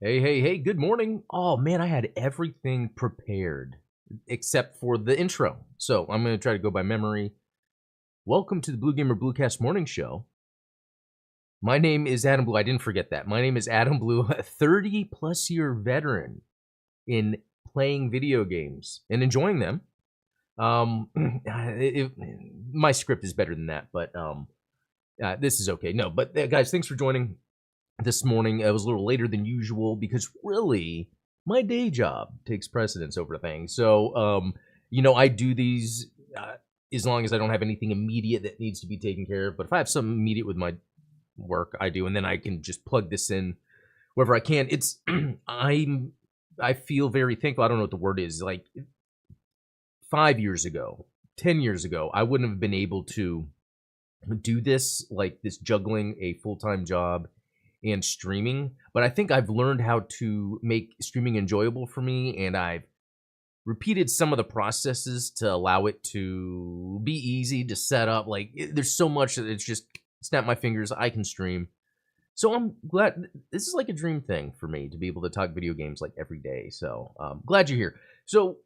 Hey, hey, hey, good morning. Oh man, I had everything prepared except for the intro. So I'm going to try to go by memory. Welcome to the BlueGamer Bluecast morning show. My name is Adam Blue. I didn't forget that. My name is Adam Blue, a 30 plus year veteran in playing video games and enjoying them. My script is better than that, but this is okay. No, but guys, thanks for joining this morning. It was a little later than usual because really my day job takes precedence over things. So, I do these as long as I don't have anything immediate that needs to be taken care of. But if I have something immediate with my work, I do, and then I can just plug this in wherever I can. It's I feel very thankful. I don't know what the word is. Like 5 years ago, 10 years ago, I wouldn't have been able to do this, like this juggling a full-time job and streaming, but I think I've learned how to make streaming enjoyable for me, and I've repeated some of the processes to allow it to be easy to set up. Like there's so much that it's just snap my fingers, I can stream. So I'm glad this is like a dream thing for me to be able to talk video games like every day. So glad you're here. So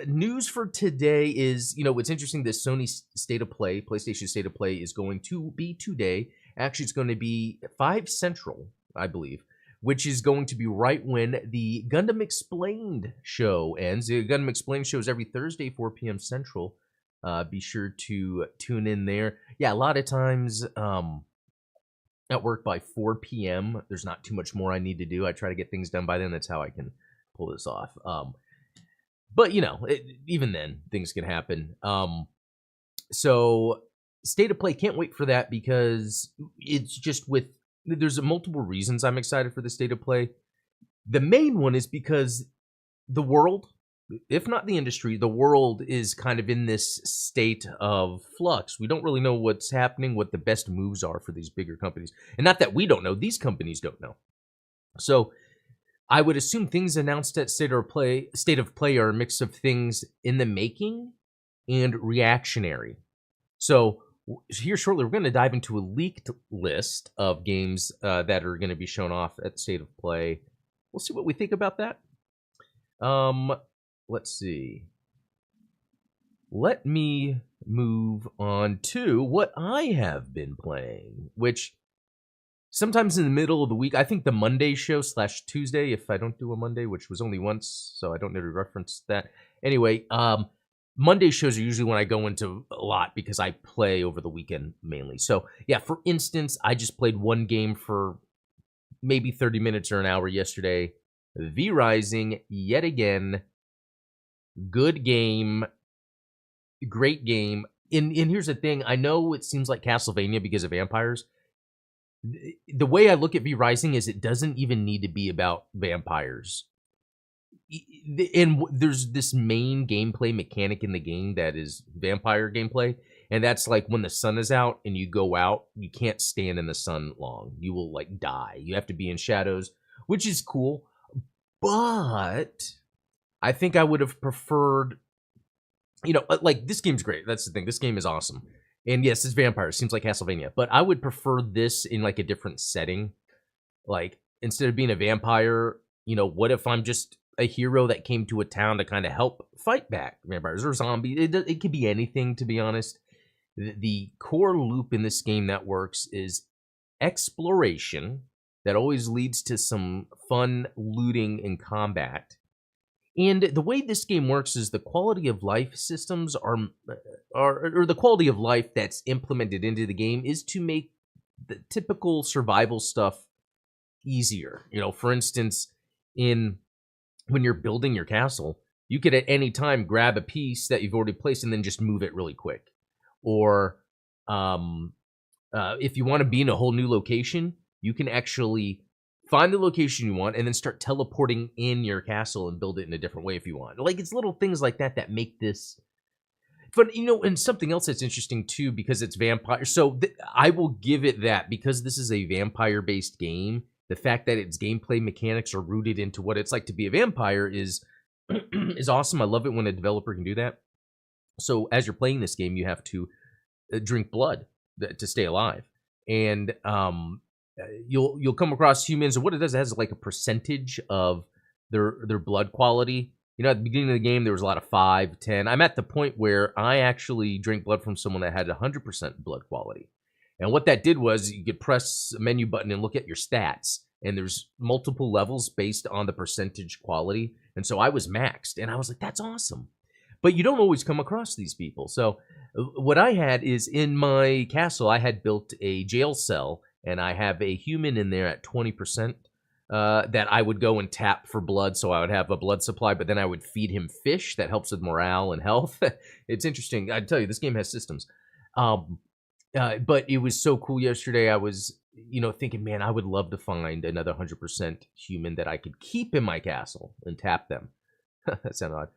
news for today is, it's interesting. This Sony State of Play, PlayStation State of Play is going to be today. Actually, it's going to be 5 Central, I believe, which is going to be right when the Gundam Explained show ends. The Gundam Explained show is every Thursday, 4 p.m. Central. Be sure to tune in there. Yeah, a lot of times at work by 4 p.m., there's not too much more I need to do. I try to get things done by then. That's how I can pull this off. But, even then, things can happen. So State of Play, can't wait for that because it's just there's multiple reasons I'm excited for the State of Play. The main one is because the world, if not the industry, the world is kind of in this state of flux. We don't really know what's happening, what the best moves are for these bigger companies. And not that we don't know, these companies don't know. So I would assume things announced at State of Play are a mix of things in the making and reactionary. So here shortly, we're going to dive into a leaked list of games that are going to be shown off at State of Play. We'll see what we think about that. Let's see. Let me move on to what I have been playing, which sometimes in the middle of the week, I think the Monday show / Tuesday, if I don't do a Monday, which was only once, so I don't need to reference that. Anyway, Monday shows are usually when I go into a lot because I play over the weekend mainly. So yeah, for instance, I just played one game for maybe 30 minutes or an hour yesterday. V Rising, yet again. Good game. Great game. And here's the thing. I know it seems like Castlevania because of vampires. The way I look at V Rising is it doesn't even need to be about vampires. And there's this main gameplay mechanic in the game that is vampire gameplay, and that's like when the sun is out and you go out, you can't stand in the sun long. You will like die. You have to be in shadows, which is cool. But I think I would have preferred, like this game's great. That's the thing. This game is awesome. And yes, it's vampires. Seems like Castlevania. But I would prefer this in like a different setting. Like instead of being a vampire, what if I'm just a hero that came to a town to kind of help fight back vampires or zombies? It could be anything, to be honest. The core loop in this game that works is exploration that always leads to some fun looting and combat. And the way this game works is the quality of life systems are or the quality of life that's implemented into the game is to make the typical survival stuff easier. For instance, when you're building your castle, you could at any time grab a piece that you've already placed and then just move it really quick. Or if you want to be in a whole new location, you can actually find the location you want and then start teleporting in your castle and build it in a different way if you want. Like, it's little things like that that make this fun. And something else that's interesting too, because it's vampire. So I will give it that, because this is a vampire-based game, the fact that its gameplay mechanics are rooted into what it's like to be a vampire is is awesome. I love it when a developer can do that. So as you're playing this game, you have to drink blood to stay alive. And you'll come across humans, and what it does, it has like a percentage of their blood quality. You know, at the beginning of the game, there was a lot of 5, 10. I'm at the point where I actually drank blood from someone that had 100% blood quality. And what that did was you could press a menu button and look at your stats. And there's multiple levels based on the percentage quality. And so I was maxed. And I was like, that's awesome. But you don't always come across these people. So what I had is in my castle, I had built a jail cell. And I have a human in there at 20%. That I would go and tap for blood, so I would have a blood supply, but then I would feed him fish. That helps with morale and health. It's interesting. I tell you, this game has systems. But it was so cool yesterday. I was, thinking, man, I would love to find another 100% human that I could keep in my castle and tap them. That sounded odd.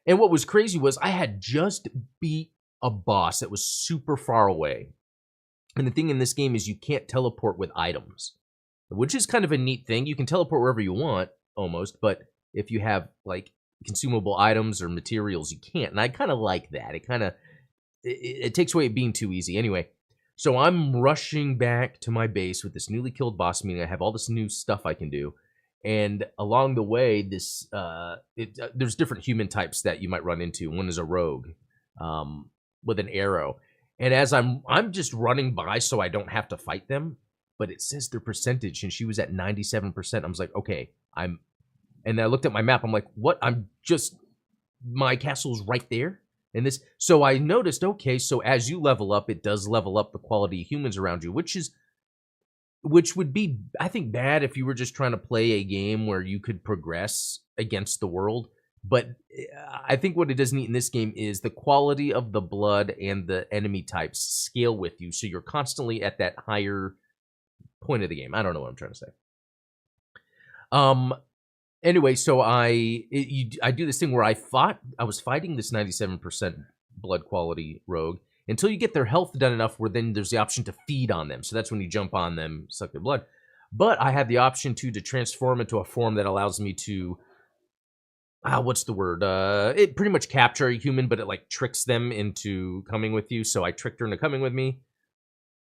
And what was crazy was I had just beat a boss that was super far away. And the thing in this game is you can't teleport with items, which is kind of a neat thing. You can teleport wherever you want, almost, but if you have, like, consumable items or materials, you can't. And I kind of like that. It takes away it being too easy. Anyway, so I'm rushing back to my base with this newly killed boss, meaning I have all this new stuff I can do. And along the way, there's different human types that you might run into. One is a rogue with an arrow. And as I'm just running by so I don't have to fight them, but it says their percentage, and she was at 97%. I was like, okay, and I looked at my map. I'm like, what? My castle's right there. So I noticed, okay, so as you level up, it does level up the quality of humans around you, which would be, I think, bad if you were just trying to play a game where you could progress against the world. But I think what it does neat in this game is the quality of the blood and the enemy types scale with you, so you're constantly at that higher point of the game. I don't know what I'm trying to say. Anyway, so I do this thing where I was fighting this 97% blood quality rogue until you get their health done enough where then there's the option to feed on them. So that's when you jump on them, suck their blood. But I have the option to transform into a form that allows me to what's the word? It pretty much capture a human, but it like tricks them into coming with you. So I tricked her into coming with me.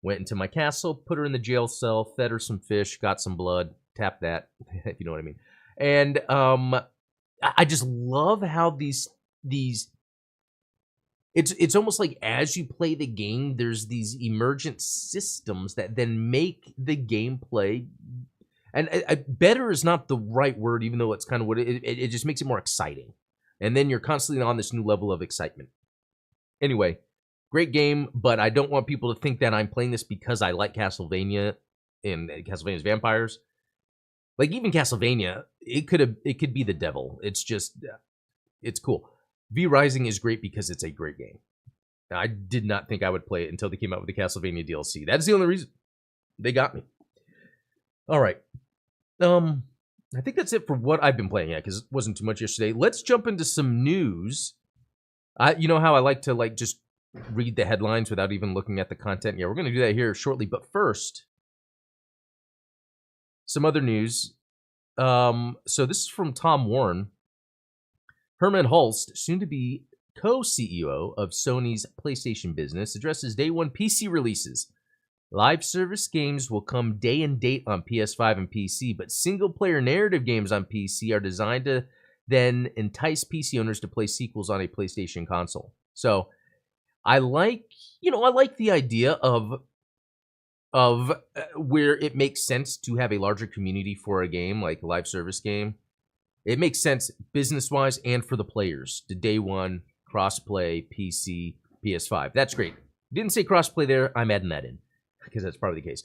Went into my castle, put her in the jail cell, fed her some fish, got some blood, tapped that, if you know what I mean. And I just love how these it's almost like as you play the game, there's these emergent systems that then make the gameplay, and better is not the right word, even though it's kind of what it just makes it more exciting. And then you're constantly on this new level of excitement. Anyway, great game, but I don't want people to think that I'm playing this because I like Castlevania and Castlevania's vampires. Like, even Castlevania, it could be the devil. It's just, it's cool. V Rising is great because it's a great game. I did not think I would play it until they came out with the Castlevania DLC. That's the only reason. They got me. All right. I think that's it for what I've been playing at, because it wasn't too much yesterday. Let's jump into some news. You know how I like to just read the headlines without even looking at the content? Yeah, we're going to do that here shortly. But first, some other news. So this is from Tom Warren. Herman Hulst, soon to be co-CEO of Sony's PlayStation business, addresses day one PC releases. Live service games will come day and date on PS5 and PC, but single-player narrative games on PC are designed to then entice PC owners to play sequels on a PlayStation console. So I like the idea of where it makes sense to have a larger community for a game, like a live service game. It makes sense business-wise and for the players. The day one, cross-play, PC, PS5. That's great. Didn't say cross-play there. I'm adding that in, because that's probably the case.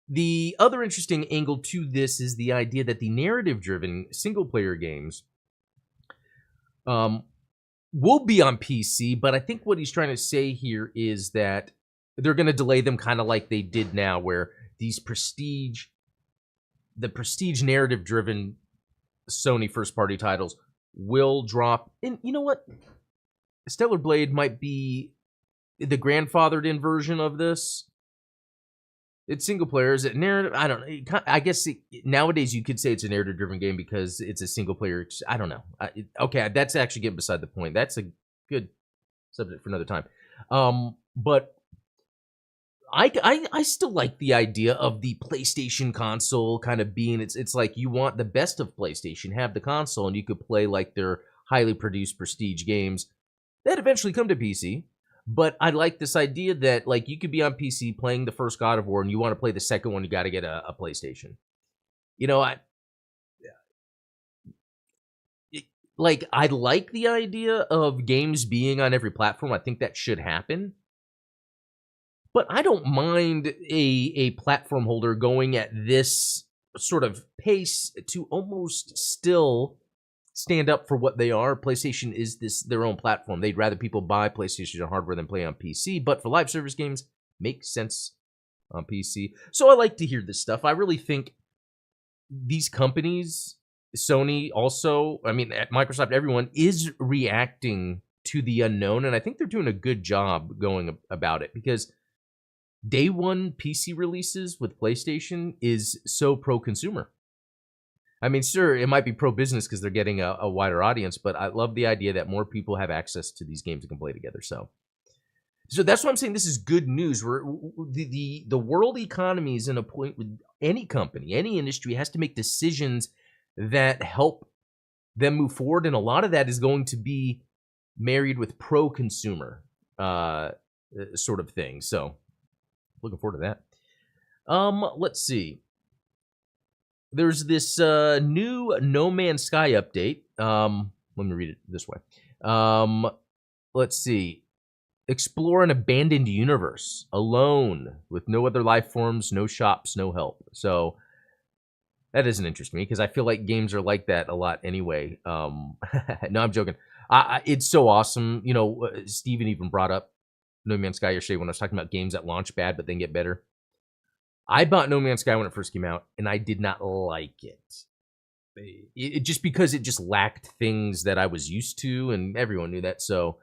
The other interesting angle to this is the idea that the narrative-driven single-player games will be on PC, but I think what he's trying to say here is that they're going to delay them kind of like they did now, where the prestige narrative-driven Sony first-party titles will drop. And you know what? Stellar Blade might be the grandfathered-in version of this. It's single-player. Is it narrative? I don't know. I guess nowadays you could say it's a narrative-driven game because it's a single-player. I don't know. Okay, that's actually getting beside the point. That's a good subject for another time. But I still like the idea of the PlayStation console kind of being it's like you want the best of PlayStation, have the console, and you could play like their highly produced prestige games that eventually come to PC. But I like this idea that like you could be on PC playing the first God of War, and you want to play the second one, you got to get a PlayStation. You know, I like the idea of games being on every platform. I think that should happen. But I don't mind a platform holder going at this sort of pace to almost still stand up for what they are. PlayStation is their own platform. They'd rather people buy PlayStation hardware than play on PC. But for live service games, makes sense on PC. So I like to hear this stuff. I really think these companies, Sony also, I mean, at Microsoft, everyone is reacting to the unknown. And I think they're doing a good job going about it because day one PC releases with PlayStation is so pro-consumer. I mean, sure, it might be pro-business because they're getting a wider audience, but I love the idea that more people have access to these games and can play together. So that's why I'm saying this is good news. Where the world economy is in a point with any company, any industry has to make decisions that help them move forward, and a lot of that is going to be married with pro-consumer sort of thing. So looking forward to that. Let's see. There's this new No Man's Sky update. Let me read it this way. Let's see. Explore an abandoned universe alone with no other life forms, no shops, no help. So that doesn't interest me because I feel like games are like that a lot anyway. No, I'm joking. It's so awesome. You know, Steven even brought up No Man's Sky yesterday when I was talking about games that launch bad but then get better. I bought No Man's Sky when it first came out, and I did not like it just because it just lacked things that I was used to, and everyone knew that. So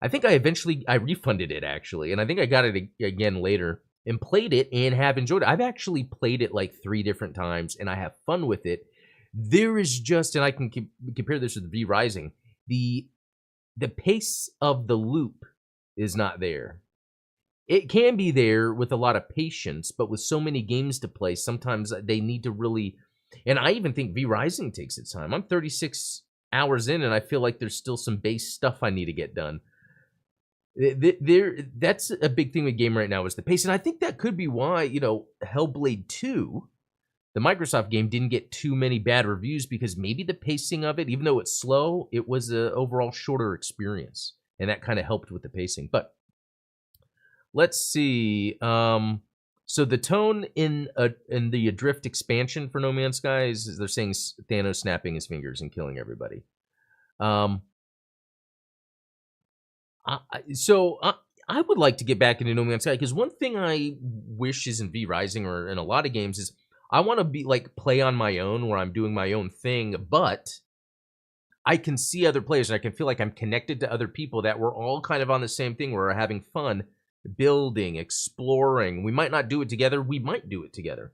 I think I refunded it, actually, and I think I got it again later and played it and have enjoyed it. I've actually played it like 3 different times, and I have fun with it. There is just, and I can compare this with V Rising, the pace of the loop is not there. It can be there with a lot of patience, but with so many games to play, sometimes they need to really... And I even think V Rising takes its time. I'm 36 hours in, and I feel like there's still some base stuff I need to get done. That's a big thing with game right now is the pace, and I think that could be why, Hellblade 2, the Microsoft game, didn't get too many bad reviews because maybe the pacing of it, even though it's slow, it was an overall shorter experience, and that kind of helped with the pacing. But let's see. So the tone in the Adrift expansion for No Man's Sky is they're saying Thanos snapping his fingers and killing everybody. I would like to get back into No Man's Sky because one thing I wish is in V Rising or in a lot of games is I want to be like play on my own where I'm doing my own thing, but I can see other players and I can feel like I'm connected to other people that we're all kind of on the same thing where we're having fun, building, exploring. We might not do it together. We might do it together.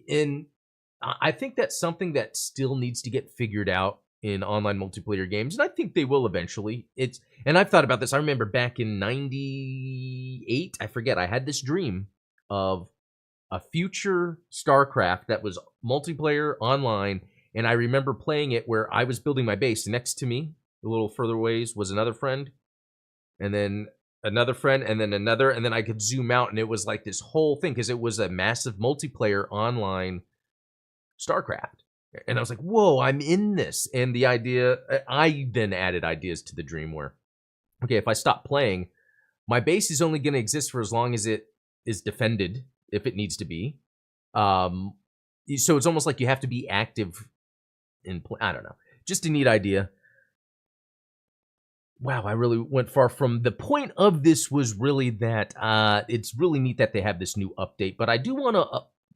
And I think that's something that still needs to get figured out in online multiplayer games, and I think they will eventually. And I've thought about this. I remember back in 98, I forget, I had this dream of a future StarCraft that was multiplayer online, and I remember playing it where I was building my base. Next to me, a little further ways, was another friend, and then another friend, and then another, and then I could zoom out, and it was like this whole thing, because it was a massive multiplayer online StarCraft. And I was like, whoa, I'm in this. And the idea, I then added ideas to the dream where, okay, if I stop playing, my base is only going to exist for as long as it is defended, if it needs to be. So it's almost like you have to be active in play. I don't know. Just a neat idea. Wow, I really went far from the point of this was really that it's really neat that they have this new update. But I do want to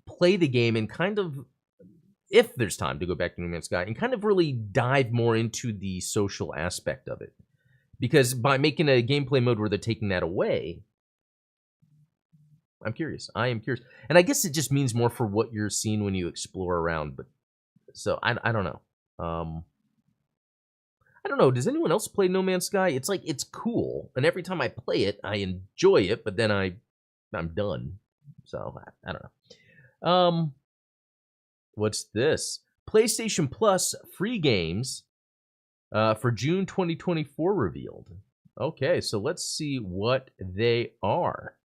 play the game and kind of, if there's time to go back to No Man's Sky, and kind of really dive more into the social aspect of it. Because by making a gameplay mode where they're taking that away, I'm curious. I am curious. And I guess it just means more for what you're seeing when you explore around. But so, I don't know. I don't know. Does anyone else play No Man's Sky? It's like, it's cool. And every time I play it, I enjoy it. But then I I'm done. So I don't know. What's this? PlayStation Plus free games for June 2024 revealed. Okay, so let's see what they are.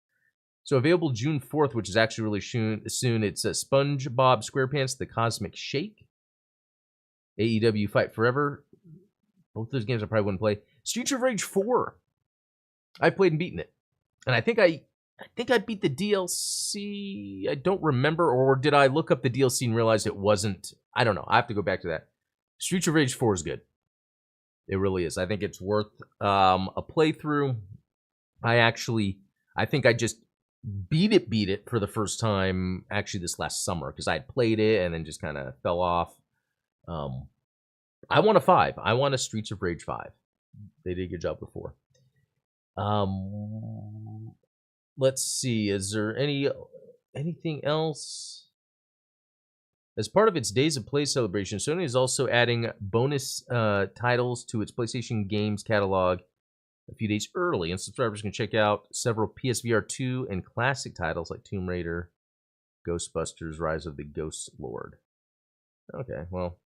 So available June 4th, which is actually really soon. It's SpongeBob SquarePants: The Cosmic Shake, AEW Fight Forever. Both those games I probably wouldn't play. Streets of Rage 4. I played and beaten it, and I think I beat the DLC. I don't remember, or did I look up the DLC and realize it wasn't? I don't know. I have to go back to that. Streets of Rage 4 is good. It really is. I think it's worth a playthrough. I think I just beat it for the first time actually this last summer because I had played it and then just kind of fell off. I want a 5. I want a Streets of Rage 5. They did a good job before. Let's see. Is there anything else? As part of its Days of Play celebration, Sony is also adding bonus titles to its PlayStation Games catalog a few days early, and subscribers can check out several PSVR 2 and classic titles like Tomb Raider, Ghostbusters: Rise of the Ghost Lord. Okay, well,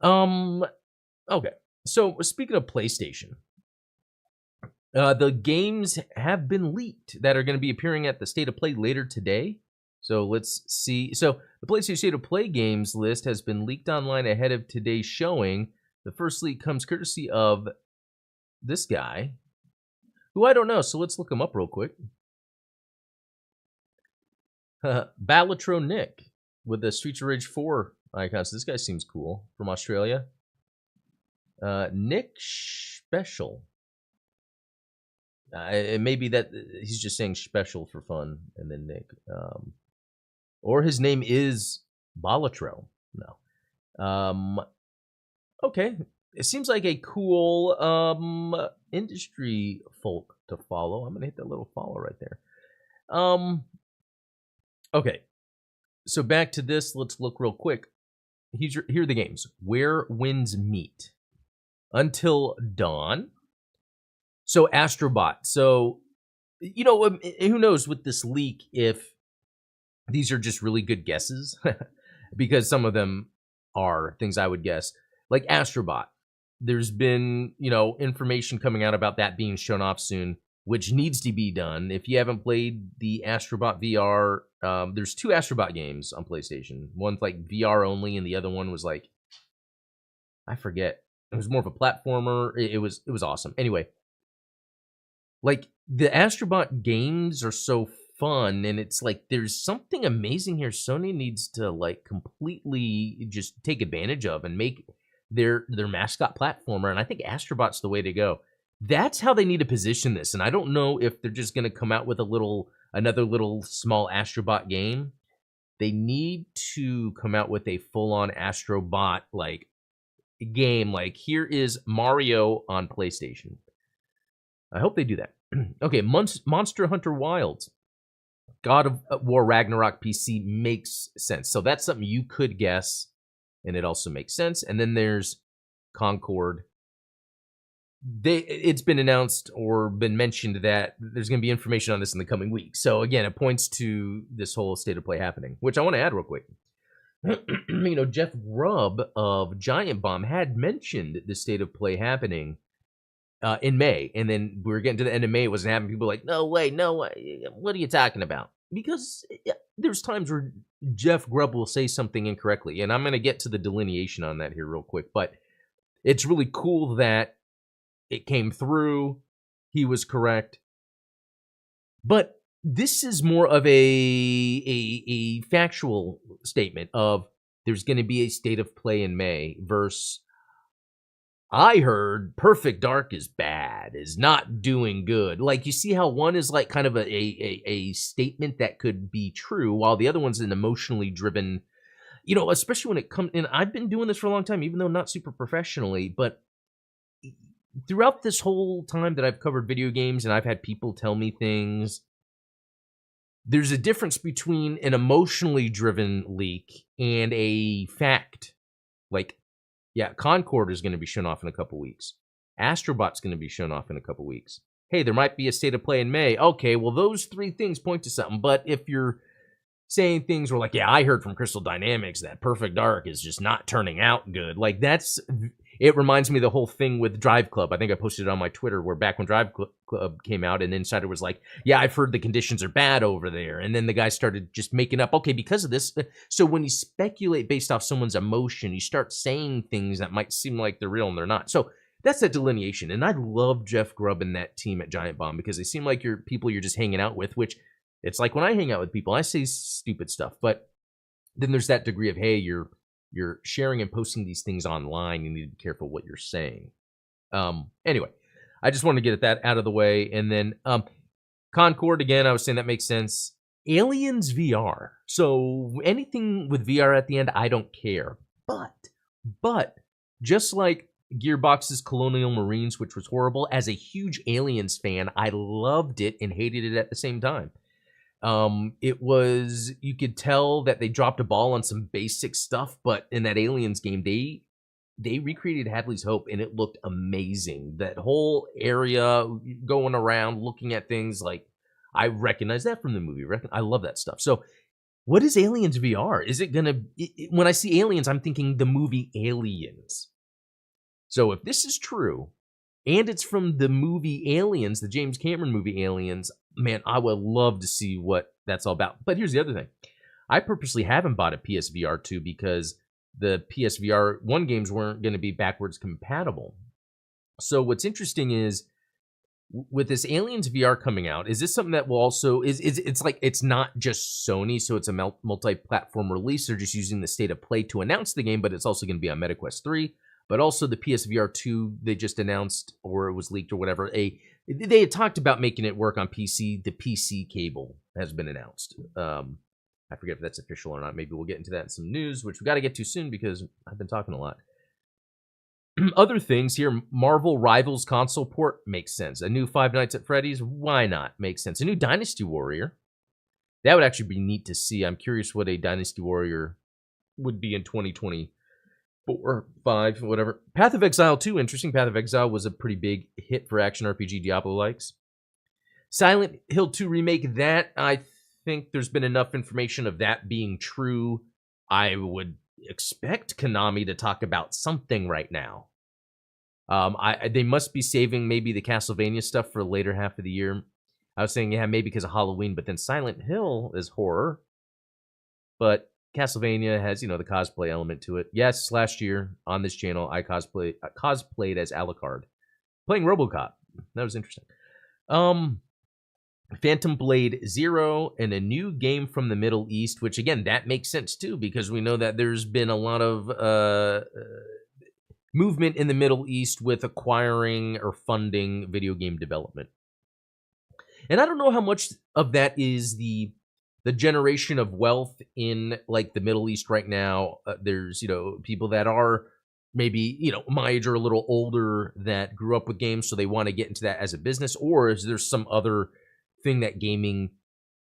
okay. So speaking of PlayStation, the games have been leaked that are going to be appearing at the State of Play later today. So let's see. So the PlayStation State of Play games list has been leaked online ahead of today's showing. The first leak comes courtesy of this guy, who I don't know. So let's look him up real quick. Balatro Nick with the Streets of Rage 4 icon. So this guy seems cool, from Australia. Nick Special. It may be that he's just saying special for fun, and then Nick. Or his name is Balatro. No. Okay. It seems like a cool industry folk to follow. I'm going to hit that little follow right there. Okay. So back to this. Let's look real quick. Here are the games. Where Winds Meet. Until Dawn. So Astrobot. So, you know, who knows with this leak if these are just really good guesses, because some of them are things I would guess. Like Astrobot. There's been, you know, information coming out about that being shown off soon, which needs to be done. If you haven't played the Astrobot VR, there's 2 Astrobot games on PlayStation. One's like VR only, and the other one was like, I forget. It was more of a platformer. It was awesome. Anyway, like the Astrobot games are so fun, and it's like there's something amazing here. Sony needs to like completely just take advantage of and make their mascot platformer, and I think Astrobot's the way to go. That's how they need to position this, and I don't know if they're just going to come out with another little small Astrobot game. They need to come out with a full-on Astrobot like game. Like here is Mario on PlayStation. I hope they do that. Okay, Monster Hunter Wilds. God of War Ragnarok PC makes sense. So that's something you could guess, and it also makes sense. And then there's Concord. It's been announced or been mentioned that there's going to be information on this in the coming weeks. So again, it points to this whole State of Play happening, which I want to add real quick. You know, Jeff Grubb of Giant Bomb had mentioned the State of Play happening in May, and then we were getting to the end of May. It wasn't happening. People were like, no way, what are you talking about? Because there's times where Jeff Grubb will say something incorrectly, and I'm going to get to the delineation on that here real quick, but it's really cool that it came through. He was correct. But this is more of a factual statement of there's going to be a State of Play in May versus I heard Perfect Dark is bad, is not doing good. Like, you see how one is like kind of a statement that could be true, while the other one's an emotionally driven, you know, especially when it comes, and I've been doing this for a long time, even though not super professionally, but throughout this whole time that I've covered video games and I've had people tell me things, there's a difference between an emotionally driven leak and a fact. Like, yeah, Concord is going to be shown off in a couple weeks. Astrobot's going to be shown off in a couple weeks. hey, there might be a state of play in May. Okay, well, those 3 things point to something. But if you're saying things where like, yeah, I heard from Crystal Dynamics that Perfect Dark is just not turning out good. Like it reminds me of the whole thing with Drive Club. I think I posted it on my Twitter where back when Drive Club came out and Insider was like, yeah, I've heard the conditions are bad over there. And then the guy started just making up, okay, because of this. So when you speculate based off someone's emotion, you start saying things that might seem like they're real and they're not. So that's that delineation. And I love Jeff Grubb and that team at Giant Bomb because they seem like people you're just hanging out with, which it's like when I hang out with people, I say stupid stuff, but then there's that degree of, hey, you're sharing and posting these things online. You need to be careful what you're saying. Anyway, I just wanted to get that out of the way. And then Concord, again, I was saying that makes sense. Aliens VR. So anything with VR at the end, I don't care. But just like Gearbox's Colonial Marines, which was horrible, as a huge Aliens fan, I loved it and hated it at the same time. You could tell that they dropped a ball on some basic stuff, but in that Aliens game, they recreated Hadley's Hope and it looked amazing. That whole area going around looking at things, like I recognize that from the movie. I love that stuff. So what is Aliens VR? Is it gonna, when I see Aliens, I'm thinking the movie Aliens. So if this is true, and it's from the movie Aliens, the James Cameron movie Aliens, man, I would love to see what that's all about. But here's the other thing. I purposely haven't bought a PSVR 2 because the PSVR 1 games weren't going to be backwards compatible. So what's interesting is, with this Aliens VR coming out, is this something that will also, it's like, it's not just Sony, so it's a multi-platform release. They're just using the state of play to announce the game, but it's also going to be on MetaQuest 3. But also the PSVR 2 they just announced, or it was leaked or whatever, they had talked about making it work on PC. The PC cable has been announced. I forget if that's official or not. Maybe we'll get into that in some news, which we got to get to soon because I've been talking a lot. Other things here, Marvel Rivals console port makes sense. A new Five Nights at Freddy's, why not? Makes sense. A new Dynasty Warrior. That would actually be neat to see. I'm curious what a Dynasty Warrior would be in 2020. 4, 5, whatever. Path of Exile 2, interesting. Path of Exile was a pretty big hit for action RPG Diablo likes. Silent Hill 2 remake, that I think there's been enough information of that being true. I would expect Konami to talk about something right now. They must be saving maybe the Castlevania stuff for the later half of the year. I was saying, yeah, maybe because of Halloween, but then Silent Hill is horror. But Castlevania has, the cosplay element to it. Yes, last year on this channel, I cosplayed as Alucard, playing RoboCop. That was interesting. Phantom Blade 0 and a new game from the Middle East, which again, that makes sense too, because we know that there's been a lot of movement in the Middle East with acquiring or funding video game development. And I don't know how much of that is the generation of wealth in like the Middle East right now. There's, people that are maybe, my age or a little older that grew up with games, so they want to get into that as a business, or is there some other thing that gaming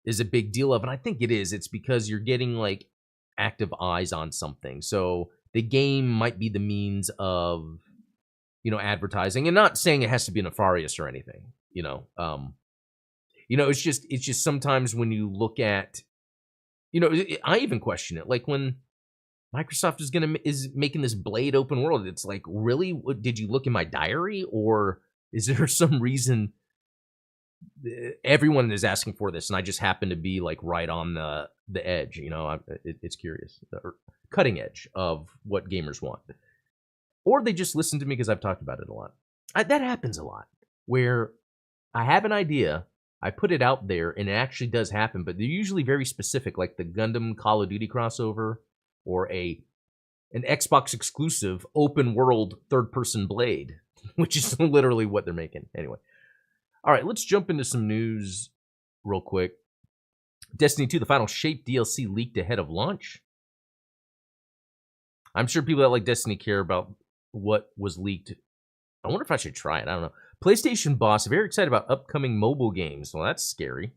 is a big deal of? And I think it is. It's because you're getting like active eyes on something. So the game might be the means of, advertising, and not saying it has to be nefarious or anything, it's just sometimes when you look at, I even question it. Like when Microsoft is making this Blade open world, it's like, really? Did you look in my diary, or is there some reason everyone is asking for this, and I just happen to be like right on the edge? It's curious, or cutting edge of what gamers want, or they just listen to me because I've talked about it a lot. That happens a lot, where I have an idea. I put it out there, and it actually does happen, but they're usually very specific, like the Gundam Call of Duty crossover, or an Xbox exclusive open world third-person Blade, which is literally what they're making. Anyway. All right, let's jump into some news real quick. Destiny 2, the final Shape DLC leaked ahead of launch. I'm sure people that like Destiny care about what was leaked. I wonder if I should try it. I don't know. PlayStation boss, very excited about upcoming mobile games. Well, that's scary.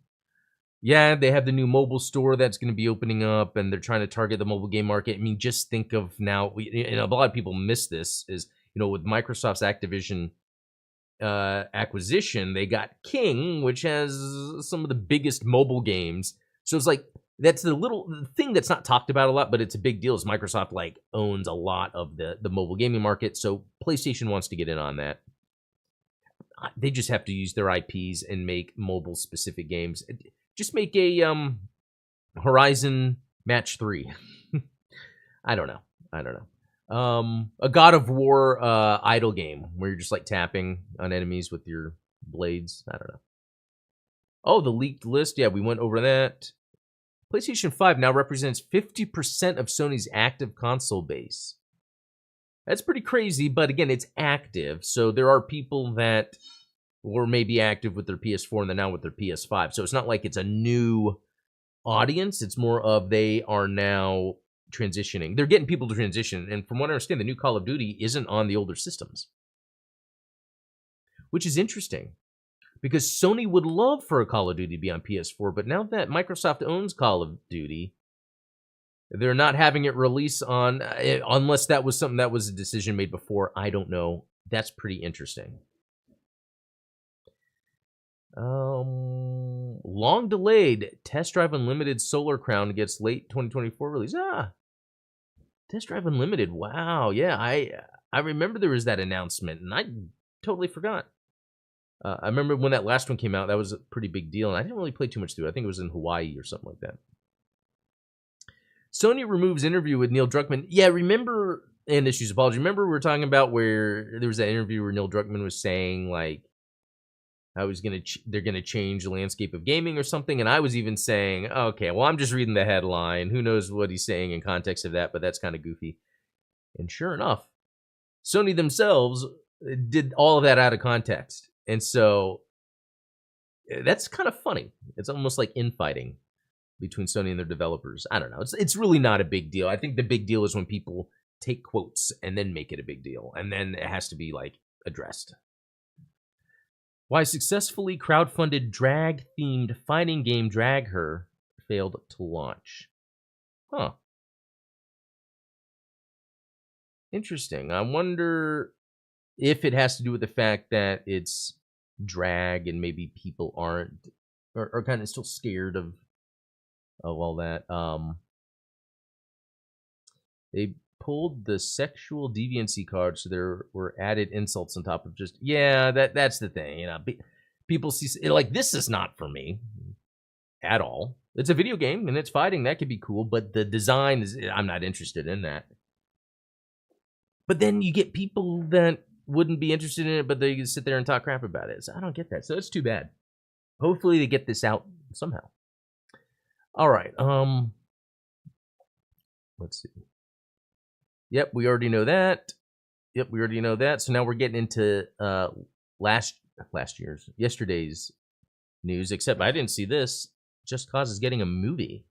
Yeah, they have the new mobile store that's going to be opening up, and they're trying to target the mobile game market. I mean, just think of now, a lot of people miss this, is, with Microsoft's Activision acquisition, they got King, which has some of the biggest mobile games. So it's like, that's the thing that's not talked about a lot, but it's a big deal, is Microsoft like owns a lot of the mobile gaming market. So PlayStation wants to get in on that. They just have to use their IPs and make mobile specific games. Just make a Horizon Match 3. I don't know. A God of War idle game where you're just like tapping on enemies with your blades. I don't know. Oh, the leaked list. Yeah, we went over that. PlayStation 5 now represents 50% of Sony's active console base. That's pretty crazy, but again, it's active. So there are people that were maybe active with their PS4 and they're now with their PS5. So it's not like it's a new audience. It's more of they are now transitioning. They're getting people to transition. And from what I understand, the new Call of Duty isn't on the older systems, which is interesting because Sony would love for a Call of Duty to be on PS4. But now that Microsoft owns Call of Duty, they're not having it release on, unless that was something that was a decision made before. I don't know. That's pretty interesting. Long delayed Test Drive Unlimited Solar Crown gets late 2024 release. Test Drive Unlimited. Wow. Yeah, I remember there was that announcement, and I totally forgot. I remember when that last one came out, that was a pretty big deal, and I didn't really play too much through it. I think it was in Hawaii or something like that. Sony removes interview with Neil Druckmann. Yeah, remember, and issues apology. Remember we were talking about where there was that interview where Neil Druckmann was saying, like, I was they're gonna change the landscape of gaming or something, and I was even saying, okay, well, I'm just reading the headline. Who knows what he's saying in context of that? But that's kind of goofy. And sure enough, Sony themselves did all of that out of context, and so that's kind of funny. It's almost like infighting between Sony and their developers. I don't know. It's really not a big deal. I think the big deal is when people take quotes and then make it a big deal, and then it has to be like addressed. Why successfully crowdfunded drag-themed fighting game Drag Her failed to launch. Huh. Interesting. I wonder if it has to do with the fact that it's drag and maybe people aren't, or kind of still scared of all that. They pulled the sexual deviancy card, so there were added insults on top of just, yeah, that's the thing. You know, people see, like, this is not for me at all. It's a video game and it's fighting. That could be cool, but the design is, I'm not interested in that. But then you get people that wouldn't be interested in it, but they sit there and talk crap about it. So I don't get that. So it's too bad. Hopefully they get this out somehow. All right. Let's see. Yep, we already know that. So now we're getting into yesterday's news, except I didn't see this. Just Cause is getting a movie.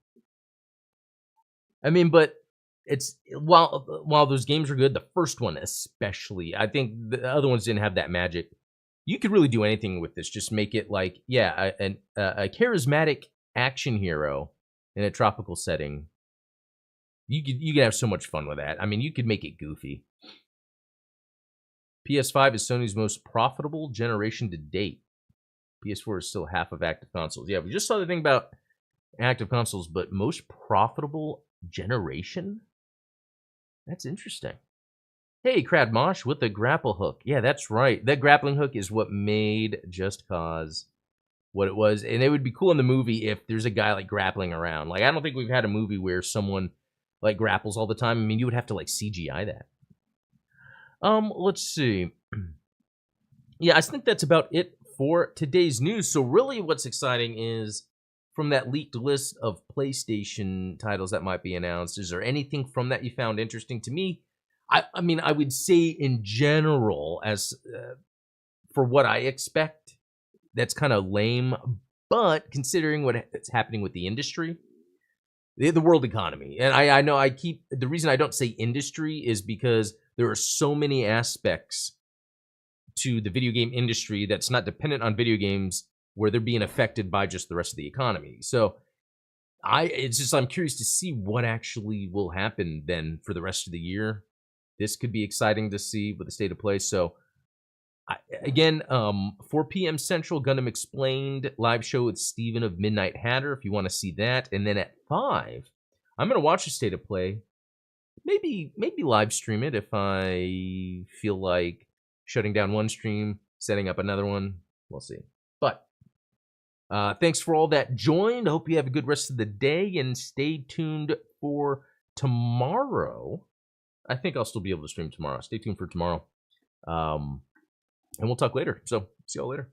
I mean, but it's while those games are good, the first one especially, I think the other ones didn't have that magic. You could really do anything with this. Just make it like, yeah, a charismatic action hero in a tropical setting. You could have so much fun with that. I mean, you could make it goofy. PS5 is Sony's most profitable generation to date. PS4 is still half of active consoles. Yeah, we just saw the thing about active consoles, but most profitable generation? That's interesting. Hey, Crad Mosh with the grapple hook. Yeah, that's right. That grappling hook is what made Just Cause what it was. And it would be cool in the movie if there's a guy like grappling around. Like, I don't think we've had a movie where someone like grapples all the time. I mean, you would have to like CGI that. Let's see. Yeah, I think that's about it for today's news. So really what's exciting is from that leaked list of PlayStation titles that might be announced, is there anything from that you found interesting? To me, I mean, I would say in general, as for what I expect, that's kind of lame. But considering what's happening with the industry, the world economy, and I know the reason I don't say industry is because there are so many aspects to the video game industry that's not dependent on video games where they're being affected by just the rest of the economy. So I'm curious to see what actually will happen then for the rest of the year. This could be exciting to see with the state of play. So Again, 4 p.m. Central, Gundam Explained live show with Steven of Midnight Hatter if you want to see that. And then at 5, I'm going to watch a State of Play. Maybe live stream it if I feel like shutting down one stream, setting up another one. We'll see. But thanks for all that joined. I hope you have a good rest of the day and stay tuned for tomorrow. I think I'll still be able to stream tomorrow. Stay tuned for tomorrow. And we'll talk later. So, see y'all later.